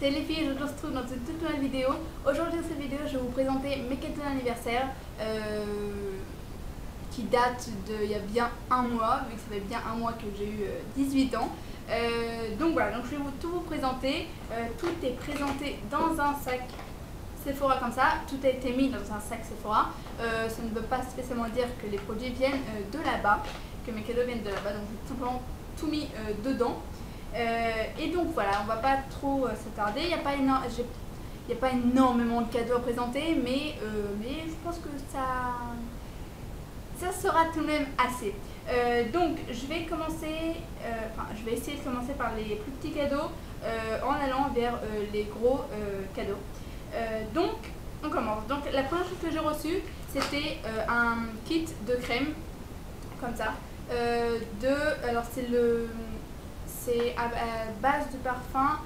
c'est les filles, je vous retrouve dans une toute nouvelle vidéo. Aujourd'hui dans cette vidéo je vais vous présenter mes cadeaux d'anniversaire qui datent d'il y a bien un mois, vu que ça fait bien un mois que j'ai eu 18 ans. Donc voilà, donc je vais tout vous présenter. Tout est présenté dans un sac Sephora comme ça, tout a été mis dans un sac Sephora. Ça ne veut pas spécialement dire que les produits viennent de là-bas, que mes cadeaux viennent de là-bas, donc j'ai tout simplement tout mis dedans. Et donc voilà, on va pas trop s'attarder, il n'y a pas énormément de cadeaux à présenter, mais je pense que ça sera tout de même assez. Donc je vais essayer de commencer par les plus petits cadeaux en allant vers les gros cadeaux. Donc on commence. Donc la première chose que j'ai reçue, c'était un kit de crème comme ça. Alors c'est à base de parfum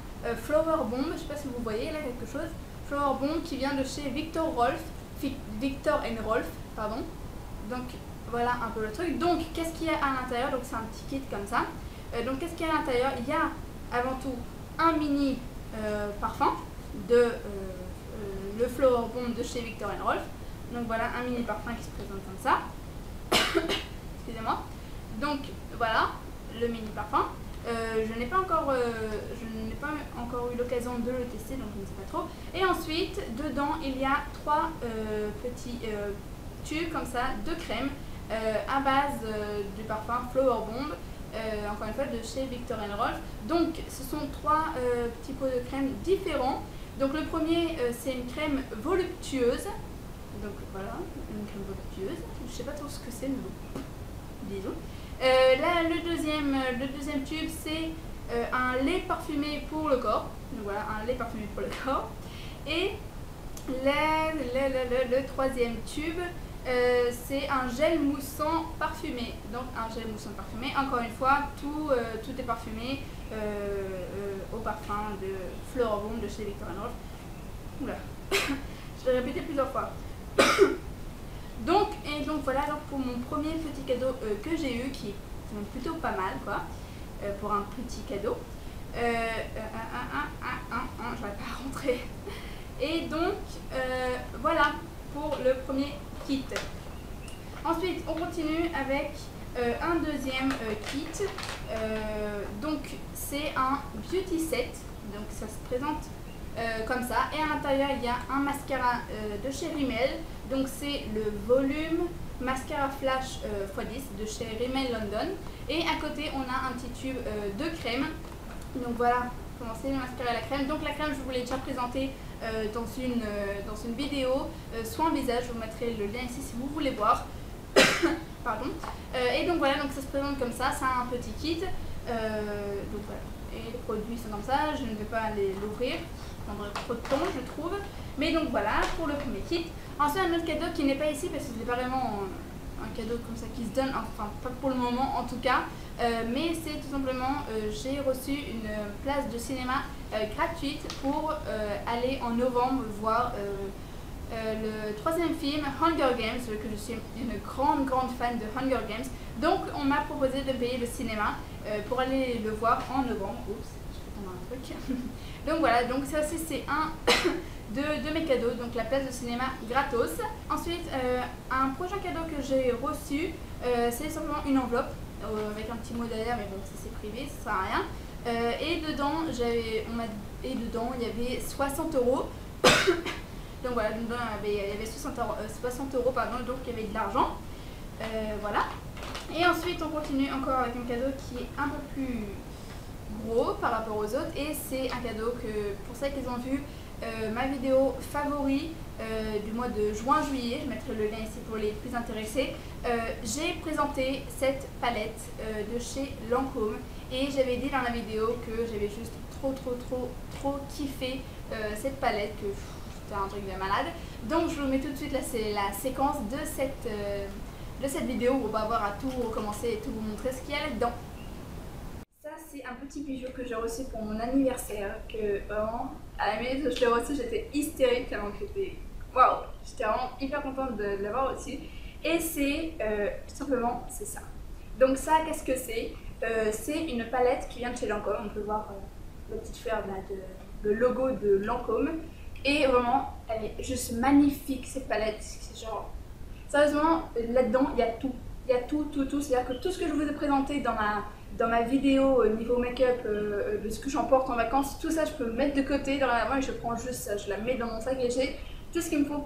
Flower Bomb, je ne sais pas si vous voyez là quelque chose. Flower Bomb qui vient de chez Viktor & Rolf, pardon. Donc voilà un peu le truc. Donc qu'est-ce qu'il y a à l'intérieur? Donc c'est un petit kit comme ça. Donc qu'est-ce qu'il y a à l'intérieur? Il y a avant tout un mini parfum de le Flower Bomb de chez Viktor & Rolf. Donc voilà un mini parfum qui se présente comme ça. Excusez-moi. Donc voilà le mini parfum. Je n'ai pas encore eu l'occasion de le tester, donc je ne sais pas trop. Et ensuite, dedans, il y a trois petits tubes comme ça de crème à base du parfum Flower Bomb, encore une fois de chez Viktor & Rolf. Donc, ce sont trois petits pots de crème différents. Donc, le premier, c'est une crème voluptueuse. Donc, voilà, une crème voluptueuse. Je ne sais pas trop ce que c'est, mais bon, disons. Là, le deuxième tube, c'est un lait parfumé pour le corps. Donc voilà, un lait parfumé pour le corps. Et le troisième tube, c'est un gel moussant parfumé. Donc un gel moussant parfumé. Encore une fois, tout est parfumé au parfum de Flower Bomb de chez Viktor & Rolf. Oula, je l'ai répété plusieurs fois. Donc voilà donc pour mon premier petit cadeau que j'ai eu, qui est plutôt pas mal quoi, pour un petit cadeau. Je vais pas rentrer. Et donc voilà pour le premier kit. Ensuite on continue avec un deuxième kit. Donc c'est un beauty set. Donc ça se présente comme ça, et à l'intérieur il y a un mascara de chez Rimmel. Donc c'est le volume mascara flash x10 de chez Rimmel London, et à côté on a un petit tube de crème. Donc voilà comment c'est le mascara et la crème. Donc la crème je vous l'ai déjà présentée dans une vidéo soin visage, je vous mettrai le lien ici si vous voulez voir. Pardon. Et donc voilà, donc ça se présente comme ça, c'est un petit kit. Donc voilà, et les produits sont comme ça, je ne vais pas aller l'ouvrir, ça prendrait trop de temps je trouve. Mais donc voilà pour le premier kit. Ensuite un autre cadeau qui n'est pas ici parce que ce n'est pas vraiment un cadeau comme ça qui se donne, enfin pas pour le moment en tout cas, mais c'est tout simplement j'ai reçu une place de cinéma gratuite pour aller en novembre voir le troisième film Hunger Games, que je suis une grande fan de Hunger Games. Donc on m'a proposé de payer le cinéma pour aller le voir en novembre. Oups, je vais tomber un truc. Donc voilà, donc ça aussi c'est un de mes cadeaux, donc la place de cinéma gratos. Ensuite un prochain cadeau que j'ai reçu, c'est simplement une enveloppe avec un petit mot derrière, mais bon c'est privé, ça sert à rien. Et dedans il y avait 60 €. Donc voilà, il y avait 60 €, pardon, donc il y avait de l'argent. Voilà. Et ensuite on continue encore avec un cadeau qui est un peu plus gros par rapport aux autres, et c'est un cadeau que pour celles qui ont vu ma vidéo favori du mois de juin-juillet, je mettrai le lien ici pour les plus intéressés. J'ai présenté cette palette de chez Lancôme, et j'avais dit dans la vidéo que j'avais juste trop kiffé cette palette, que c'était un truc de malade. Donc je vous mets tout de suite là, c'est la séquence de cette vidéo où on va avoir à tout recommencer et tout vous montrer ce qu'il y a là-dedans. Ça c'est un petit bijou que j'ai reçu pour mon anniversaire, que vraiment à la minute où je l'ai reçu j'étais hystérique tellement que j'étais vraiment hyper contente de l'avoir reçu. Et c'est tout simplement c'est ça. Donc ça, qu'est-ce que c'est? C'est une palette qui vient de chez Lancôme. On peut voir la petite fleur là le logo de Lancôme. Et vraiment, elle est juste magnifique cette palette. C'est genre, sérieusement, là-dedans, il y a tout. Il y a tout. C'est-à-dire que tout ce que je vous ai présenté dans ma vidéo niveau make-up, de ce que j'emporte en vacances, tout ça, je peux me mettre de côté dans la main et je prends juste ça, je la mets dans mon sac et j'ai tout ce qu'il me faut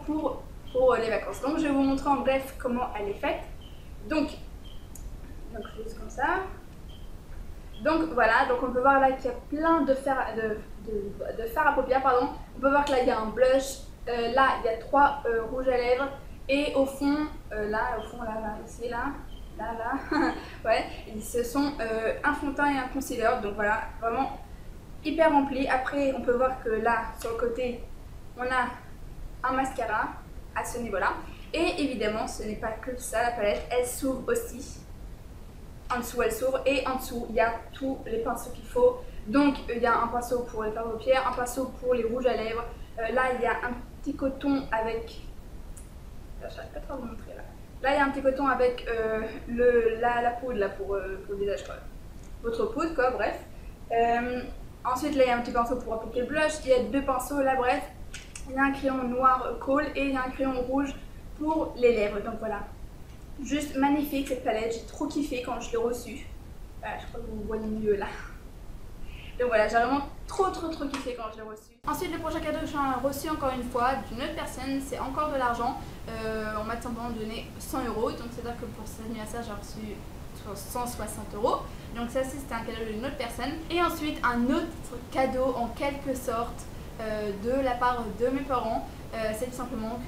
pour les vacances. Donc, je vais vous montrer en bref comment elle est faite. Donc juste comme ça. Donc voilà, donc on peut voir là qu'il y a plein de fard à paupières, pardon. On peut voir que là il y a un blush, là il y a 3 rouges à lèvres et au fond, là, ici, là, ouais, ce sont un fond de teint et un concealer, donc voilà, vraiment hyper rempli. Après on peut voir que là, sur le côté, on a un mascara à ce niveau-là. Et évidemment, ce n'est pas que ça, la palette, elle s'ouvre aussi. En dessous, elle s'ouvre et en dessous, il y a tous les pinceaux qu'il faut. Donc, il y a un pinceau pour les fards aux paupières, un pinceau pour les rouges à lèvres. Là, il y a un petit coton avec... Je n'arrive pas trop à vous montrer là. Là, il y a un petit coton avec la poudre là, pour le visage, quoi. Votre poudre, quoi, bref. Ensuite, là, il y a un petit pinceau pour appliquer le blush. Il y a 2 pinceaux, là, bref. Il y a un crayon noir Kohl et il y a un crayon rouge pour les lèvres. Donc voilà. Juste magnifique cette palette, j'ai trop kiffé quand je l'ai reçue. Voilà, je crois que vous voyez mieux là. Donc voilà, j'ai vraiment trop kiffé quand je l'ai reçue. Ensuite, le prochain cadeau que j'ai reçu encore une fois d'une autre personne, c'est encore de l'argent. On m'a simplement donné 100 €, donc c'est-à-dire que pour cet anniversaire, j'ai reçu 160 €. Donc ça, c'était un cadeau d'une autre personne. Et ensuite, un autre cadeau en quelque sorte de la part de mes parents. C'est tout simplement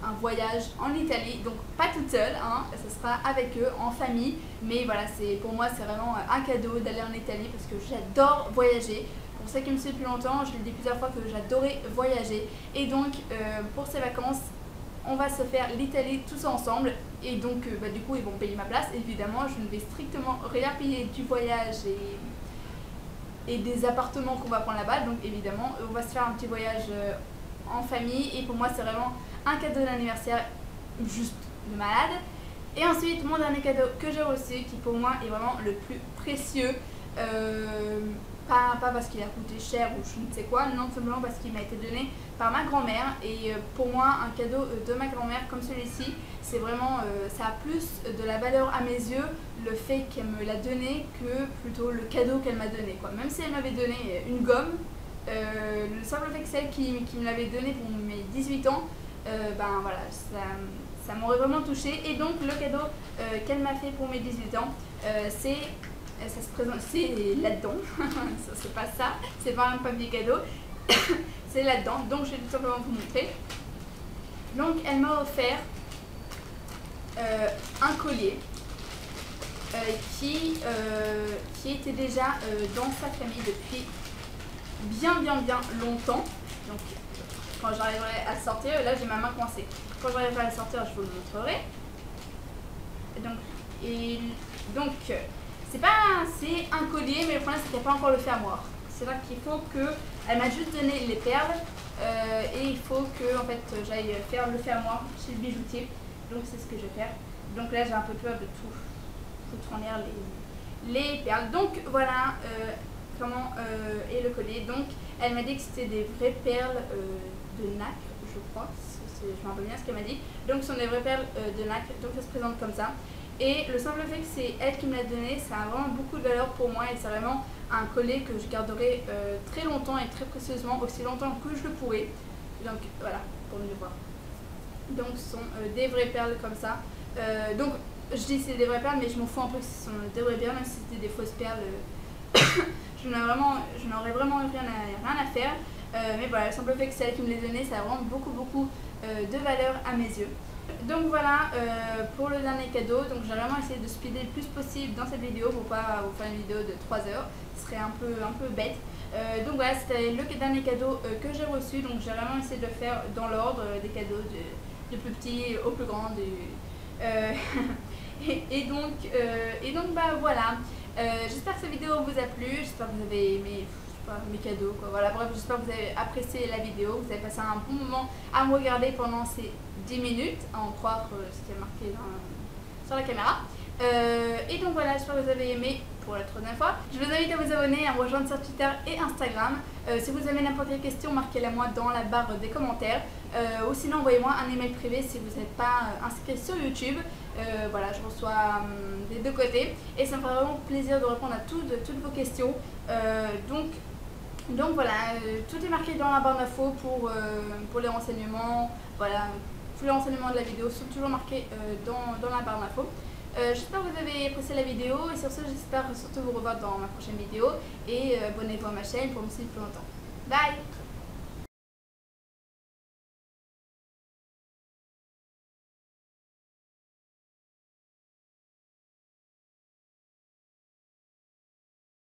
un voyage en Italie, donc pas toute seule, hein, ce sera avec eux, en famille, mais voilà, pour moi c'est vraiment un cadeau d'aller en Italie parce que j'adore voyager. Pour ceux qui me suivent depuis longtemps, je l'ai dit plusieurs fois que j'adorais voyager, et donc pour ces vacances, on va se faire l'Italie tous ensemble, et donc du coup ils vont payer ma place. Évidemment, je ne vais strictement rien payer du voyage et des appartements qu'on va prendre là-bas, donc évidemment on va se faire un petit voyage en famille, et pour moi c'est vraiment un cadeau d'anniversaire juste de malade. Et ensuite, mon dernier cadeau que j'ai reçu, qui pour moi est vraiment le plus précieux, pas parce qu'il a coûté cher ou je ne sais quoi, non, simplement parce qu'il m'a été donné par ma grand-mère. Et pour moi, un cadeau de ma grand-mère comme celui-ci, c'est vraiment, ça a plus de la valeur à mes yeux, le fait qu'elle me l'a donné, que plutôt le cadeau qu'elle m'a donné, quoi. Même si elle m'avait donné une gomme, le simple fait que celle qui me l'avait donné pour mes 18 ans, ben voilà, ça m'aurait vraiment touché. Et donc le cadeau qu'elle m'a fait pour mes 18 ans, c'est là-dedans. C'est pas ça, c'est pas un papier cadeau, c'est là-dedans. Donc je vais tout simplement vous montrer. Donc elle m'a offert un collier qui était déjà dans sa famille depuis bien longtemps. Donc quand j'arriverai à le sortir, là j'ai ma main coincée, quand j'arriverai à le sortir je vous le montrerai. Donc c'est un collier, mais le problème c'est qu'il n'y a pas encore le fermoir. C'est là qu'il faut que, elle m'a juste donné les perles et il faut que en fait j'aille faire le fermoir chez le bijoutier. Donc c'est ce que je vais faire. Donc là j'ai un peu peur de tout foutre en l'air les perles. Donc voilà comment est le collier. Donc elle m'a dit que c'était des vraies perles de nacre, je crois, je me rappelle bien ce qu'elle m'a dit. Donc ce sont des vraies perles de nacre, donc ça se présente comme ça. Et le simple fait que c'est elle qui me l'a donné, ça a vraiment beaucoup de valeur pour moi, et c'est vraiment un collier que je garderai très longtemps et très précieusement, aussi longtemps que je le pourrai. Donc voilà, pour mieux voir. Donc ce sont des vraies perles comme ça. Donc je dis c'est des vraies perles, mais je m'en fous un peu que ce sont des vraies perles, même si c'était des fausses perles. Je n'aurais vraiment rien à faire. Mais voilà, le simple fait que c'est elle qui me les donnait, ça a vraiment beaucoup de valeur à mes yeux. Donc voilà pour le dernier cadeau. Donc j'ai vraiment essayé de speeder le plus possible dans cette vidéo pour pas vous faire une vidéo de 3 heures, ce serait un peu bête. Donc voilà, c'était le dernier cadeau que j'ai reçu. Donc j'ai vraiment essayé de le faire dans l'ordre des cadeaux du plus petit au plus grand. Et donc bah voilà, j'espère que cette vidéo vous a plu, j'espère que vous avez aimé mes cadeaux, quoi. Voilà, bref, j'espère que vous avez apprécié la vidéo, vous avez passé un bon moment à me regarder pendant ces 10 minutes, à en croire ce qui est marqué sur la caméra. Et donc voilà, j'espère que vous avez aimé pour la troisième fois. Je vous invite à vous abonner, à me rejoindre sur Twitter et Instagram. Si vous avez n'importe quelle question, marquez-la moi dans la barre des commentaires. Ou sinon, envoyez-moi un email privé si vous n'êtes pas inscrit sur YouTube. Voilà, je reçois des deux côtés. Et ça me fera vraiment plaisir de répondre à toutes vos questions. Donc voilà, tout est marqué dans la barre d'infos pour les renseignements. Voilà, tous les renseignements de la vidéo sont toujours marqués dans la barre d'infos. J'espère que vous avez apprécié la vidéo et sur ce j'espère surtout vous revoir dans ma prochaine vidéo et abonnez-vous à ma chaîne pour me suivre plus longtemps. Bye!